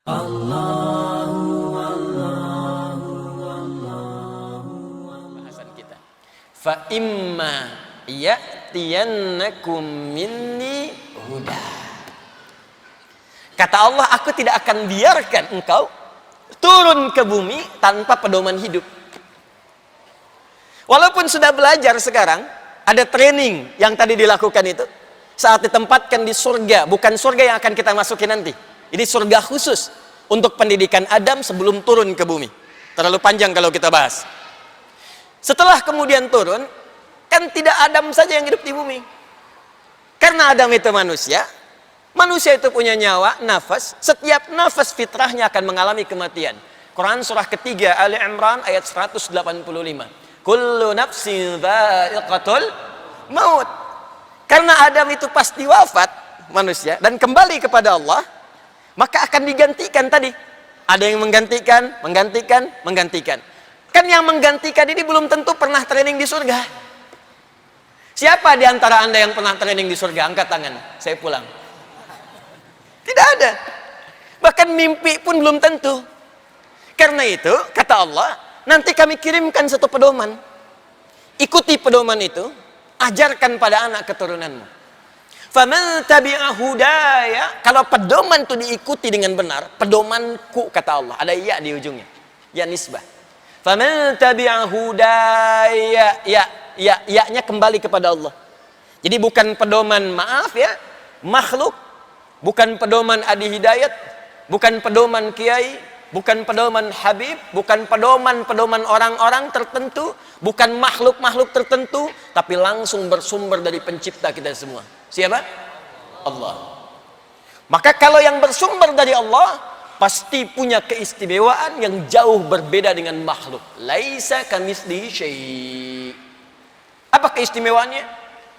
Bahasan kita. Fa imma ya'tiyannakum minni huda. Kata Allah, aku tidak akan biarkan engkau turun ke bumi tanpa pedoman hidup. Walaupun sudah belajar sekarang, ada training yang tadi dilakukan itu, saat ditempatkan di surga, bukan surga yang akan kita masuki nanti. Ini surga khusus untuk pendidikan Adam sebelum turun ke bumi. Terlalu panjang kalau kita bahas. Setelah kemudian turun, kan tidak Adam saja yang hidup di bumi. Karena Adam itu manusia, manusia itu punya nyawa, nafas. Setiap nafas fitrahnya akan mengalami kematian. Quran surah ketiga Ali Imran ayat 185. Kullu nafsin dha'iqatul maut. Karena Adam itu pasti wafat, manusia, dan kembali kepada Allah, maka akan digantikan tadi. Ada yang menggantikan. Kan yang menggantikan ini belum tentu pernah training di surga. Siapa di antara Anda yang pernah training di surga? Angkat tangan, saya pulang. Tidak ada. Bahkan mimpi pun belum tentu. Karena itu, kata Allah, nanti kami kirimkan satu pedoman. Ikuti pedoman itu, ajarkan pada anak keturunanmu. Faman tabi'a hudaya, kalau pedoman itu diikuti dengan benar, pedomanku kata Allah, ada ya di ujungnya. Ya nisbah. Faman tabi'a hudaya, ya-nya kembali kepada Allah. Jadi bukan pedoman maaf ya, makhluk, bukan pedoman Adi Hidayat, bukan pedoman kiai, bukan pedoman Habib, bukan pedoman orang-orang tertentu, bukan makhluk-makhluk tertentu, tapi langsung bersumber dari pencipta kita semua. Siapa? Allah. Maka kalau yang bersumber dari Allah, pasti punya keistimewaan yang jauh berbeda dengan makhluk. Laisa kamitslihi syai'. Apa keistimewaannya?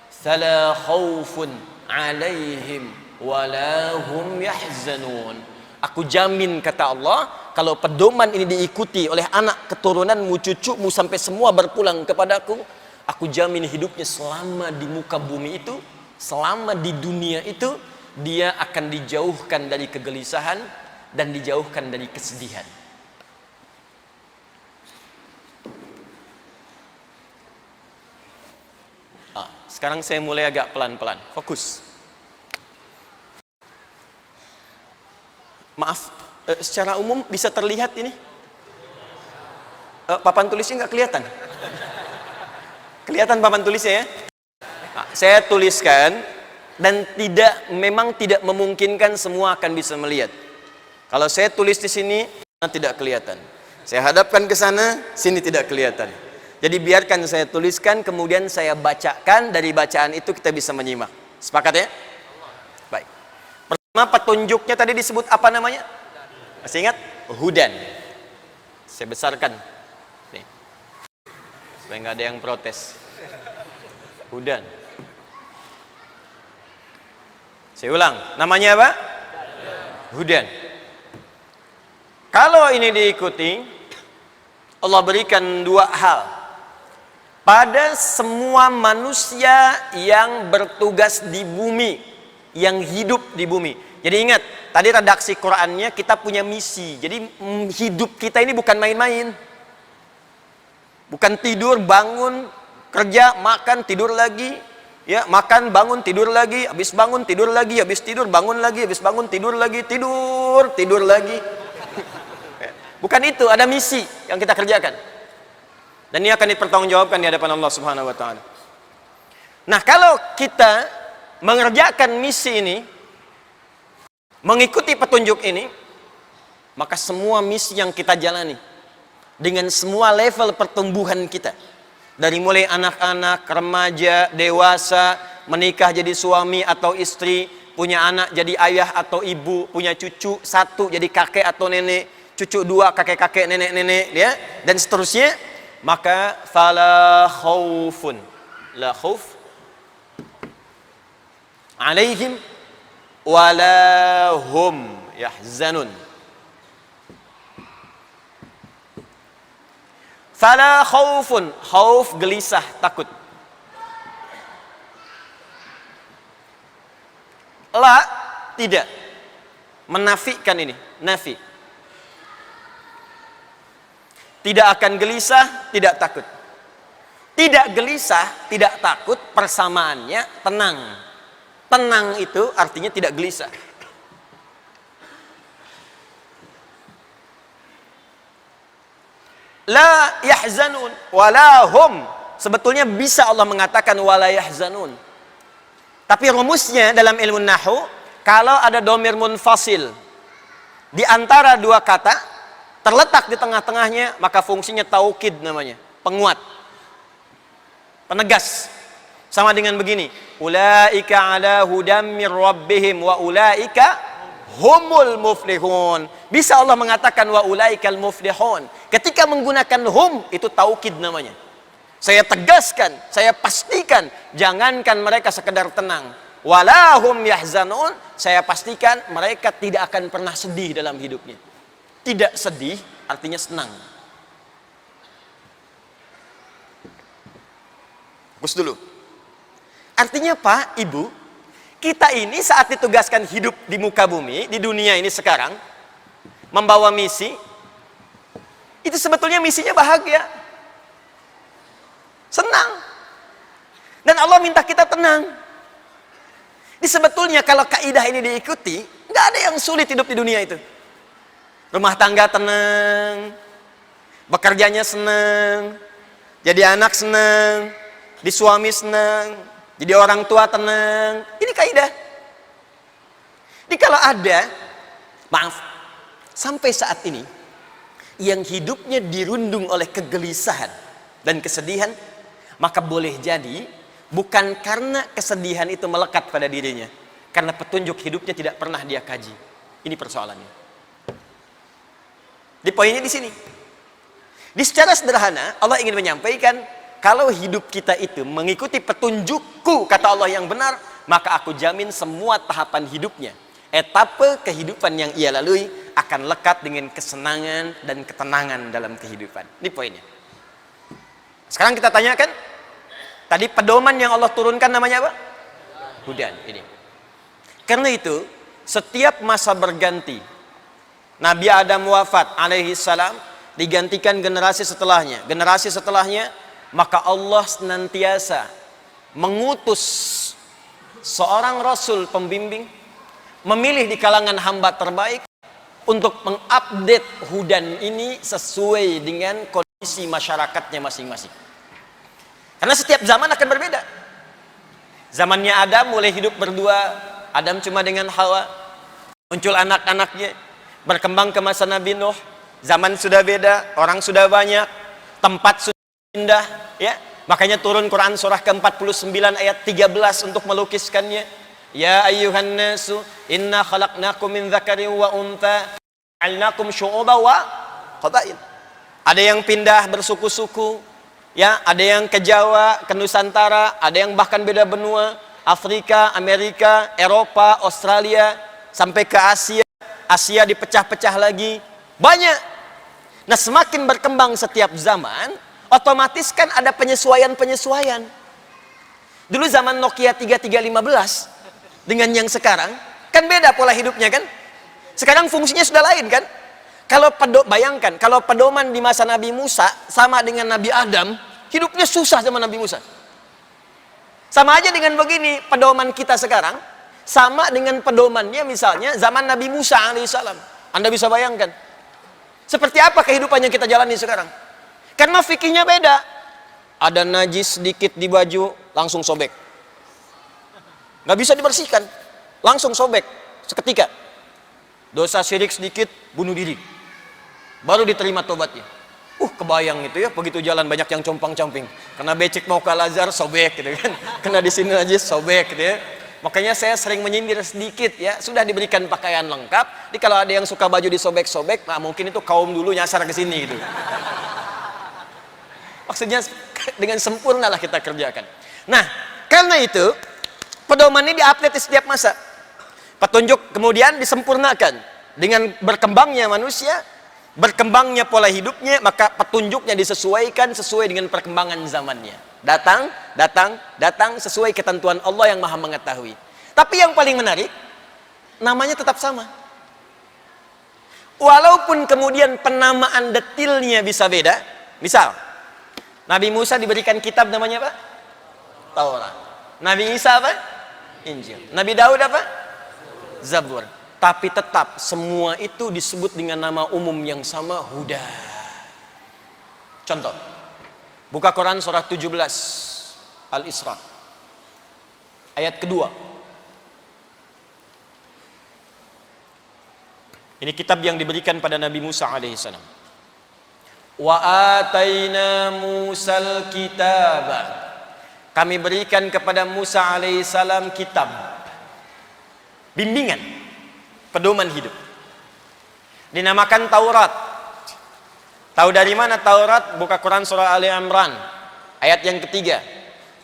Fala khaufun 'alaihim wala hum yahzanun. Aku jamin, kata Allah, kalau pedoman ini diikuti oleh anak keturunanmu, cucumu, sampai semua berpulang kepadaku, aku jamin hidupnya selama di muka bumi itu, selama di dunia itu, dia akan dijauhkan dari kegelisahan dan dijauhkan dari kesedihan. Sekarang saya mulai agak pelan-pelan, fokus. Maaf, secara umum bisa terlihat ini? Papan tulisnya nggak kelihatan? Kelihatan papan tulisnya ya? Nah, saya tuliskan dan memang tidak memungkinkan semua akan bisa melihat. Kalau saya tulis di sini, tidak kelihatan. Saya hadapkan ke sana, sini tidak kelihatan. Jadi biarkan saya tuliskan, kemudian saya bacakan, dari bacaan itu kita bisa menyimak. Sepakat ya? Baik. Pertama, petunjuknya tadi disebut apa namanya? Masih ingat? Hudan. Saya besarkan. Nih. Supaya nggak ada yang protes. Hudan. Saya ulang. Namanya apa? Hudan. Kalau ini diikuti, Allah berikan dua hal pada semua manusia yang bertugas di bumi, yang hidup di bumi. Jadi ingat, tadi redaksi Qur'annya kita punya misi. Jadi hidup kita ini bukan main-main. Bukan tidur, bangun, kerja, makan, tidur lagi. Ya, makan, bangun, tidur lagi, habis bangun, tidur lagi, habis tidur, bangun lagi, habis bangun, tidur lagi, tidur lagi. Bukan itu, ada misi yang kita kerjakan. Dan ini akan dipertanggungjawabkan di hadapan Allah Subhanahu wa taala. Nah, kalau kita mengerjakan misi ini, mengikuti petunjuk ini, maka semua misi yang kita jalani dengan semua level pertumbuhan kita, dari mulai anak-anak, remaja, dewasa, menikah jadi suami atau istri, punya anak jadi ayah atau ibu, punya cucu satu jadi kakek atau nenek, cucu dua kakek-kakek, nenek-nenek, ya, dan seterusnya, maka fala khaufun, la khauf alaihim wala hum yahzanun. Fala khaufun, khauf gelisah, takut. La tidak. menafikan ini, nafi. Tidak akan gelisah, tidak takut. Tidak gelisah, tidak takut, persamaannya tenang. Tenang itu artinya tidak gelisah. La yahzanun wala hum. Sebetulnya bisa Allah mengatakan wala yahzanun. Tapi rumusnya dalam ilmu nahwu, kalau ada dhamir munfasil di antara dua kata terletak di tengah-tengahnya, maka fungsinya taukid namanya, penguat, penegas. Sama dengan begini, ulaika ala hudam mir rabbihim wa ulaika humul muflihun. Bisa Allah mengatakan wa ulaikal muflihun. Ketika menggunakan hum, itu taukid namanya. Saya tegaskan, saya pastikan, jangankan mereka sekedar tenang, walahum yahzanun, saya pastikan mereka tidak akan pernah sedih dalam hidupnya. Tidak sedih artinya senang. Fokus dulu. Artinya Pak, Ibu, kita ini saat ditugaskan hidup di muka bumi, di dunia ini sekarang, membawa misi, itu sebetulnya misinya bahagia, senang. Dan Allah minta kita tenang. Ini sebetulnya kalau kaidah ini diikuti, nggak ada yang sulit hidup di dunia itu. Rumah tangga tenang, bekerjanya senang, jadi anak senang, di suami senang, jadi orang tua tenang. Ini kaidah. Jadi kalau ada, maaf, sampai saat ini yang hidupnya dirundung oleh kegelisahan dan kesedihan, maka boleh jadi bukan karena kesedihan itu melekat pada dirinya, karena petunjuk hidupnya tidak pernah dia kaji. Ini persoalannya. Di poinnya di sini. Di secara sederhana Allah ingin menyampaikan, kalau hidup kita itu mengikuti petunjukku, kata Allah yang benar, maka aku jamin semua tahapan hidupnya, etape kehidupan yang ia lalui akan lekat dengan kesenangan dan ketenangan dalam kehidupan. Ini poinnya. Sekarang kita tanyakan, tadi pedoman yang Allah turunkan namanya apa? Hudan. Ini. Karena itu, setiap masa berganti, Nabi Adam wafat alaihi salam, digantikan generasi setelahnya. Generasi setelahnya, maka Allah senantiasa mengutus seorang rasul pembimbing, memilih di kalangan hamba terbaik untuk mengupdate hudan ini sesuai dengan kondisi masyarakatnya masing-masing. Karena setiap zaman akan berbeda. Zamannya Adam mulai hidup berdua, Adam cuma dengan Hawa, muncul anak-anaknya, berkembang ke masa Nabi Nuh, zaman sudah beda, orang sudah banyak, tempat sudah indah, ya. Makanya turun Quran surah ke-49 ayat 13 untuk melukiskannya. Ya ayyuhan nasu inna khalaqnakum min dzakarin wa untha ja'alnakum syu'uban wa qabail. Ada yang pindah bersuku-suku, ya, ada yang ke Jawa, ke Nusantara, ada yang bahkan beda benua, Afrika, Amerika, Eropa, Australia, sampai ke Asia. Asia dipecah-pecah lagi. Banyak. Nah, semakin berkembang setiap zaman, otomatis kan ada penyesuaian-penyesuaian. Dulu zaman Nokia 3315 dengan yang sekarang kan beda pola hidupnya kan. Sekarang fungsinya sudah lain kan. Kalau bayangkan kalau pedoman di masa Nabi Musa sama dengan Nabi Adam, hidupnya susah zaman Nabi Musa. Sama aja dengan begini pedoman kita sekarang, sama dengan pedomannya misalnya zaman Nabi Musa alaihissalam. Anda bisa bayangkan seperti apa kehidupan yang kita jalani sekarang. Karena fikihnya beda. Ada najis sedikit di baju, langsung sobek. Nggak bisa dibersihkan, langsung sobek seketika. Dosa syirik sedikit, bunuh diri. Baru diterima tobatnya. Kebayang itu ya, begitu jalan banyak yang compang-camping. Kena becek mau ke Al-Azhar, sobek gitu kan. Kena di sini najis, sobek gitu ya. Makanya saya sering menyindir sedikit ya, sudah diberikan pakaian lengkap. Jadi kalau ada yang suka baju disobek-sobek, nah mungkin itu kaum dulu nyasar ke sini gitu. Maksudnya dengan sempurna lah kita kerjakan. Nah, karena itu pedoman ini diupdate di setiap masa. Petunjuk kemudian disempurnakan dengan berkembangnya manusia, berkembangnya pola hidupnya, maka petunjuknya disesuaikan sesuai dengan perkembangan zamannya. Datang sesuai ketentuan Allah yang Maha mengetahui. Tapi yang paling menarik, namanya tetap sama. Walaupun kemudian penamaan detilnya bisa beda. Misal, Nabi Musa diberikan kitab namanya apa? Taurat. Nabi Isa apa? Injil. Nabi Daud apa? Zabur. Tapi tetap semua itu disebut dengan nama umum yang sama, Huda. Contoh, buka Quran surah 17 Al-Isra ayat kedua. Ini kitab yang diberikan pada Nabi Musa alaihissalam. Wa ataina Musal kitaba. Kami berikan kepada Musa alaihissalam kitab. Bimbingan, pedoman hidup. Dinamakan Taurat. Tahu dari mana Taurat? Buka Quran surah Ali Imran ayat yang ketiga.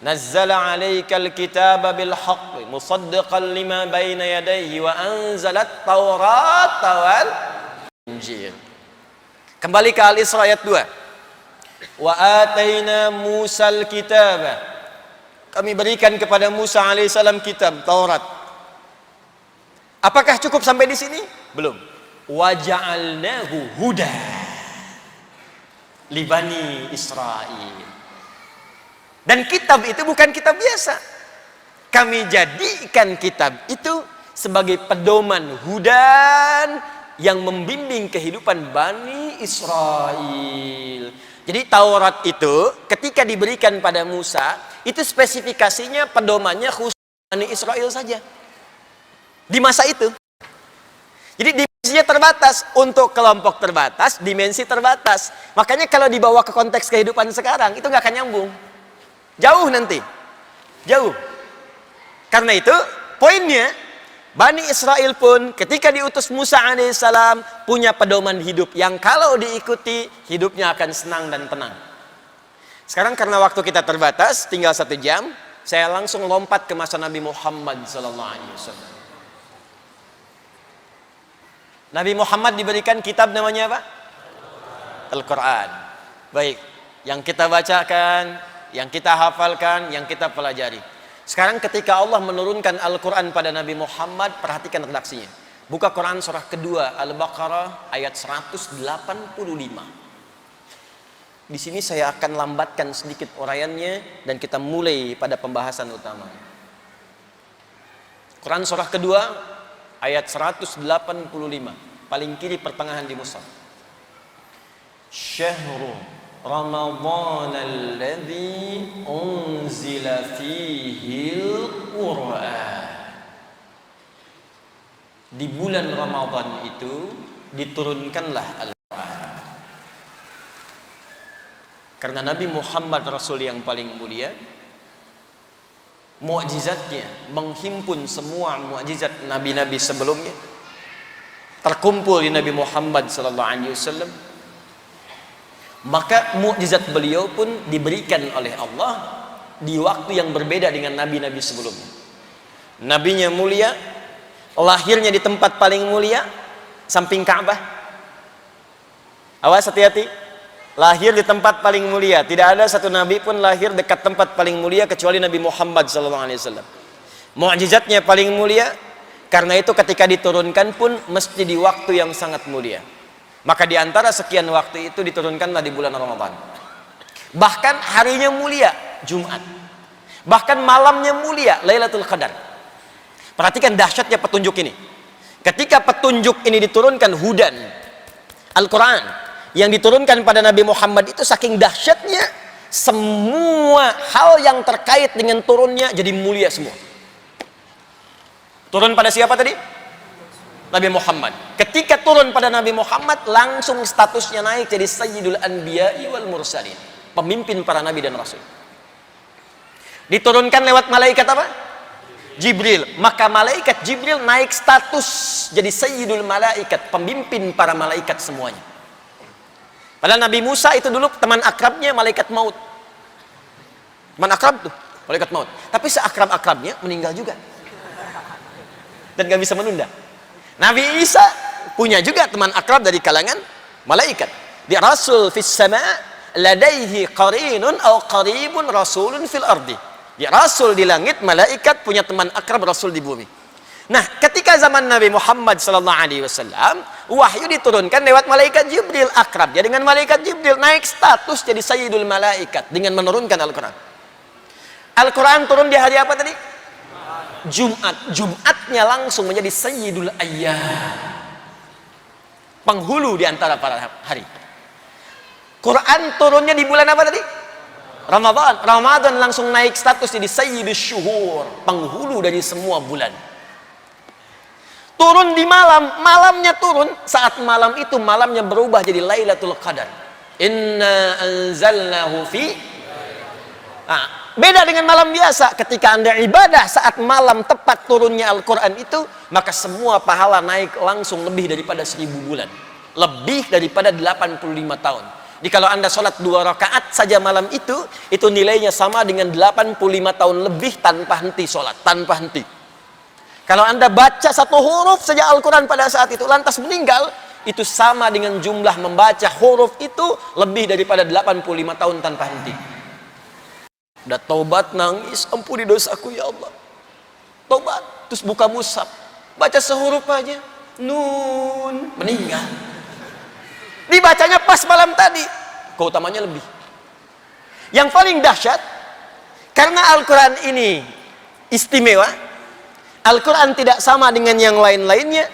Nazzala 'alaikal kitaba bil haqqi musaddiqan lima baina yadayhi wa anzalat Taurata wal Injil. Kembali ke Al-Isra ayat 2. Wa ataina Musal kitaba. Kami berikan kepada Musa alaihissalam kitab Taurat. Apakah cukup sampai di sini? Belum. Wa ja'alnahu huda li bani Israil. Dan kitab itu bukan kitab biasa. Kami jadikan kitab itu sebagai pedoman hudan yang membimbing kehidupan Bani Israel. Jadi Taurat itu ketika diberikan pada Musa, itu spesifikasinya pedomannya khusus Bani Israel saja. Di masa itu. Jadi dimensinya terbatas, untuk kelompok terbatas, dimensi terbatas. Makanya kalau dibawa ke konteks kehidupan sekarang, itu nggak akan nyambung. Jauh nanti, jauh. Karena itu poinnya, Bani Israel pun ketika diutus Musa alaihissalam punya pedoman hidup yang kalau diikuti hidupnya akan senang dan tenang. Sekarang karena waktu kita terbatas, tinggal 1 jam, saya langsung lompat ke masa Nabi Muhammad SAW. Nabi Muhammad diberikan kitab namanya apa? Al-Quran. Baik, yang kita bacakan, yang kita hafalkan, yang kita pelajari. Sekarang ketika Allah menurunkan Al-Quran pada Nabi Muhammad, perhatikan redaksinya. Buka Quran surah kedua Al-Baqarah ayat 185. Di sini saya akan lambatkan sedikit uraiannya dan kita mulai pada pembahasan utama. Quran surah kedua ayat 185, paling kiri pertengahan di mushaf. Syahrul Ramadhan alladzi unzila fihil Qur'an. Di bulan Ramadan itu diturunkanlah Al-Quran. Karena Nabi Muhammad Rasul yang paling mulia, mukjizatnya menghimpun semua mukjizat nabi-nabi sebelumnya, terkumpul di Nabi Muhammad SAW. Maka mukjizat beliau pun diberikan oleh Allah di waktu yang berbeda dengan nabi-nabi sebelumnya. Nabinya mulia, lahirnya di tempat paling mulia, samping Ka'bah. Awas, hati-hati. Lahir di tempat paling mulia. Tidak ada satu nabi pun lahir dekat tempat paling mulia kecuali Nabi Muhammad SAW. Mukjizatnya paling mulia, karena itu ketika diturunkan pun mesti di waktu yang sangat mulia. Maka di antara sekian waktu itu diturunkanlah di bulan Ramadan. Bahkan harinya mulia, Jumat. Bahkan malamnya mulia, Lailatul Qadar. Perhatikan dahsyatnya petunjuk ini. Ketika petunjuk ini diturunkan, hudan, Al-Quran yang diturunkan pada Nabi Muhammad itu saking dahsyatnya, semua hal yang terkait dengan turunnya jadi mulia semua. Turun pada siapa tadi? Nabi Muhammad. Ketika turun pada Nabi Muhammad, langsung statusnya naik jadi Sayyidul Anbiya'i wal Mursalin, pemimpin para nabi dan rasul. Diturunkan lewat malaikat apa? Jibril. Maka malaikat Jibril naik status jadi Sayyidul Malaikat, pemimpin para malaikat semuanya. Padahal Nabi Musa itu dulu teman akrabnya malaikat maut. Teman akrab tuh, malaikat maut. Tapi seakrab-akrabnya meninggal juga. Dan gak bisa menunda. Nabi Isa punya juga teman akrab dari kalangan malaikat. Di Rasul fis sama' ladaihi qarinun aw qaribun rasulun fil ardi. Di Rasul di langit, malaikat punya teman akrab Rasul di bumi. Nah, ketika zaman Nabi Muhammad SAW, wahyu diturunkan lewat malaikat Jibril, akrab ya dengan malaikat Jibril, naik status jadi sayyidul malaikat dengan menurunkan Al-Quran. Al-Quran turun di hari apa tadi? Jumat. Jumatnya langsung menjadi sayyidul ayyam, penghulu di antara para hari. Quran turunnya di bulan apa tadi? Ramadan. Ramadan langsung naik status jadi sayyidul syuhur, penghulu dari semua bulan. Turun di malam, malamnya turun, saat malam itu malamnya berubah jadi Lailatul Qadar. Inna anzalnahu fi. Nah, beda dengan malam biasa. Ketika Anda ibadah saat malam tepat turunnya Al-Quran itu, maka semua pahala naik langsung lebih daripada 1000 bulan, lebih daripada 85 tahun. Jadi kalau Anda sholat 2 rakaat saja malam itu nilainya sama dengan 85 tahun lebih tanpa henti sholat, tanpa henti. Kalau Anda baca 1 huruf saja Al-Quran pada saat itu, lantas meninggal, itu sama dengan jumlah membaca huruf itu lebih daripada 85 tahun tanpa henti. Udah taubat, nangis, ampuni dosaku ya Allah. Taubat, terus buka mushaf, baca sehuruf aja, nun, meninggal. Dibacanya pas malam tadi, keutamanya lebih. Yang paling dahsyat, karena Al-Quran ini istimewa, Al-Quran tidak sama dengan yang lain-lainnya,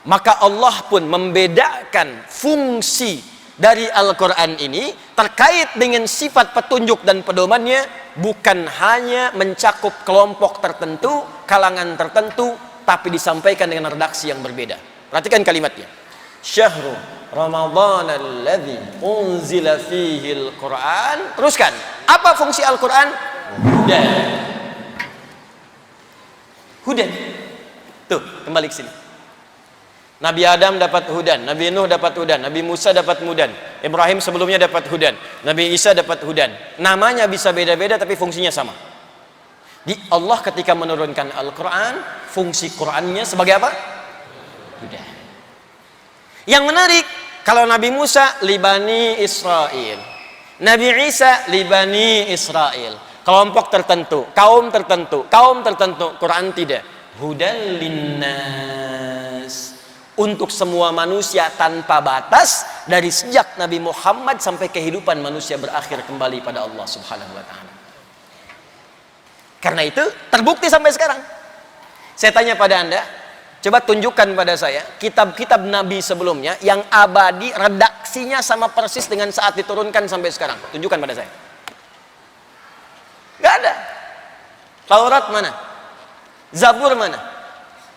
maka Allah pun membedakan fungsi dari Al-Quran ini terkait dengan sifat petunjuk dan pedomannya, bukan hanya mencakup kelompok tertentu, kalangan tertentu, tapi disampaikan dengan redaksi yang berbeda. Perhatikan kalimatnya. Syahrul Ramadhan alladzi unzila fihi al-Quran. Teruskan. Apa fungsi Al-Quran? Hudan. Hudan. Tuh, kembali ke sini. Nabi Adam dapat hudan, Nabi Nuh dapat hudan, Nabi Musa dapat hudan, Ibrahim sebelumnya dapat hudan, Nabi Isa dapat hudan. Namanya bisa beda-beda tapi fungsinya sama. Di Allah ketika menurunkan Al-Quran, fungsi Qurannya sebagai apa? Hudan. Yang menarik, kalau Nabi Musa libani Israel, Nabi Isa libani Israel, kelompok tertentu, kaum tertentu, Quran tidak. Hudan linnas, untuk semua manusia tanpa batas, dari sejak Nabi Muhammad sampai kehidupan manusia berakhir kembali pada Allah Subhanahu wa taala. Karena itu terbukti sampai sekarang. Saya tanya pada Anda, coba tunjukkan pada saya kitab-kitab Nabi sebelumnya yang abadi, redaksinya sama persis dengan saat diturunkan sampai sekarang. Tunjukkan pada saya. Gak ada. Taurat mana? Zabur mana?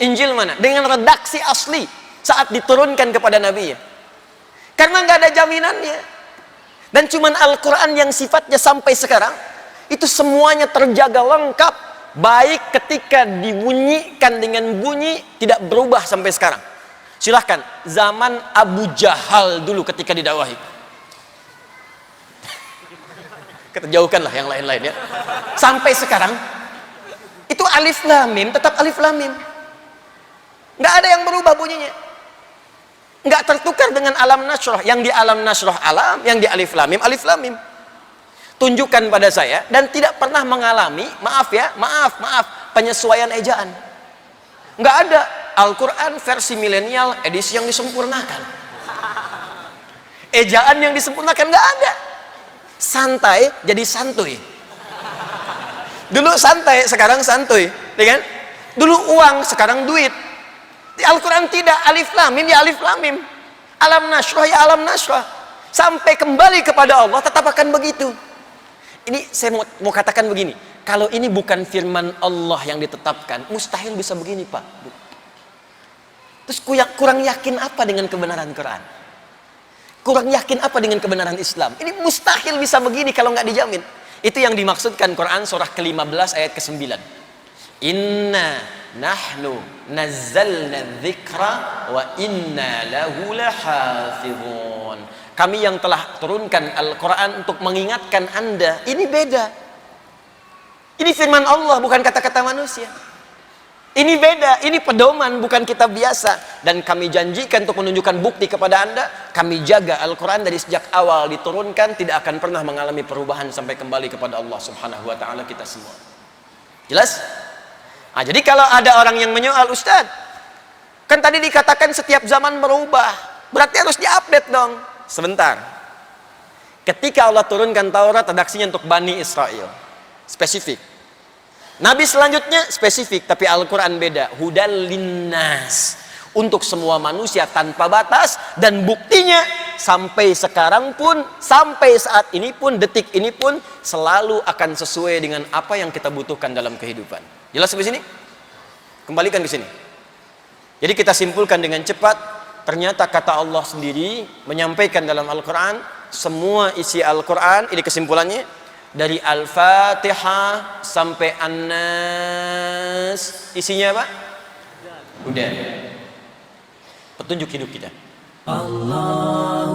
Injil mana? Dengan redaksi asli saat diturunkan kepada Nabi ya. Karena gak ada jaminannya. Dan cuman Al-Quran yang sifatnya sampai sekarang itu semuanya terjaga lengkap, baik ketika dibunyikan dengan bunyi tidak berubah sampai sekarang. Silahkan zaman Abu Jahal dulu ketika didakwahi, keterjauhkanlah yang lain-lain ya. Sampai sekarang itu alif lam mim tetap alif lam mim, nggak ada yang berubah bunyinya, nggak tertukar dengan alam nasroh. Yang di alam nasroh alam, yang di alif lam mim. Tunjukkan pada saya, dan tidak pernah mengalami, maaf penyesuaian ejaan. Nggak ada. Al-Quran versi milenial, edisi yang disempurnakan, ejaan yang disempurnakan, nggak ada. Santai jadi santuy. Dulu santai, sekarang santuy, ya kan? Dulu uang, sekarang duit. Di Al-Quran tidak, alif lam mim ya alif lam mim, alam nasroh ya alam nasroh. Sampai kembali kepada Allah tetap akan begitu. Ini saya mau katakan begini, kalau ini bukan firman Allah yang ditetapkan, mustahil bisa begini Pak. Terus kurang yakin apa dengan kebenaran Quran? Kurang yakin apa dengan kebenaran Islam? Ini mustahil bisa begini kalau nggak dijamin. Itu yang dimaksudkan Quran surah ke-15 ayat ke-9. Inna nahnu nazzalna dzikra wa inna lahu lahafizun. Kami yang telah turunkan Al-Quran untuk mengingatkan Anda. Ini beda. Ini firman Allah, bukan kata-kata manusia. Ini beda, ini pedoman, bukan kitab biasa. Dan kami janjikan untuk menunjukkan bukti kepada Anda, kami jaga Al-Quran dari sejak awal diturunkan, tidak akan pernah mengalami perubahan sampai kembali kepada Allah Subhanahu wa ta'ala kita semua. Jelas? Nah, jadi kalau ada orang yang menyoal, Ustaz, kan tadi dikatakan setiap zaman berubah, berarti harus diupdate dong. Sebentar. Ketika Allah turunkan Taurat, redaksinya untuk Bani Israel, spesifik. Nabi selanjutnya spesifik, tapi Al-Quran beda. Hudal linnas, untuk semua manusia tanpa batas. Dan buktinya sampai sekarang pun, sampai saat ini pun, detik ini pun selalu akan sesuai dengan apa yang kita butuhkan dalam kehidupan. Jelas sampai sini? Kembalikan ke sini. Jadi kita simpulkan dengan cepat, ternyata kata Allah sendiri menyampaikan dalam Al-Quran, semua isi Al-Quran, ini kesimpulannya, dari Al-Fatihah sampai An-Nas, isinya apa? Udah. Petunjuk hidup kita. Allah